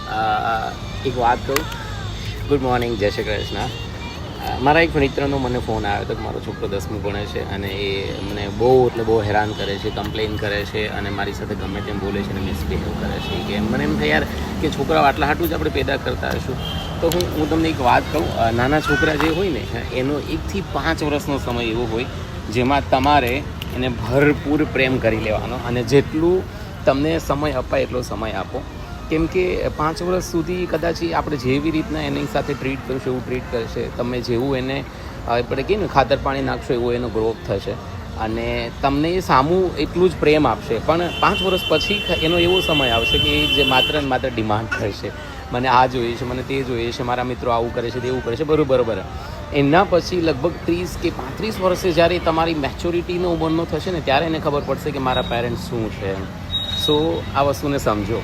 એક વાત કહું. ગુડ મોર્નિંગ, જય શ્રી કૃષ્ણ. મારા એક મિત્રનો મને ફોન આવ્યો હતો કે મારો છોકરો 10મું ભણે છે અને એ મને બહુ હેરાન કરે છે, કમ્પ્લેન કરે છે અને મારી સાથે ગમે તેમ બોલે છે અને મિસબિહેવ કરે છે. કે મને એમ થાય યાર કે છોકરાઓ આટલા હાટું જ આપણે પેદા કરતા હશું. તો હું તમને એક વાત કહું. નાના છોકરા જે હોય ને એનો 1 થી 5 વર્ષનો સમય એવો હોય જેમાં તમારે એને ભરપૂર પ્રેમ કરી લેવાનો અને જેટલું તમને સમય અપાય એટલો સમય આપો. કેમ કે 5 વર્ષ સુધી કદાચ આપણે જેવી રીતના એની સાથે ટ્રીટ કરશો એવું ટ્રીટ કરશે. તમે જેવું એને આપણે કહીએ ને ખાતર પાણી નાખશો એવો એનો ગ્રોથ થશે અને તમને એ સામું એટલું જ પ્રેમ આપશે. પણ 5 વર્ષ પછી એનો એવો સમય આવશે કે એ જે માત્ર ને માત્ર ડિમાન્ડ કરશે, મને આ જોઈએ છે, મને તે જોઈએ છે, મારા મિત્રો આવું કરે છે, તેવું કરે છે, બરાબર. એના પછી લગભગ 30 કે 35 વર્ષે જ્યારે તમારી મેચ્યોરિટીનો ઉંમરનો થશે ને ત્યારે એને ખબર પડશે કે મારા પેરેન્ટ્સ શું છે. સો આ વસ્તુને સમજો.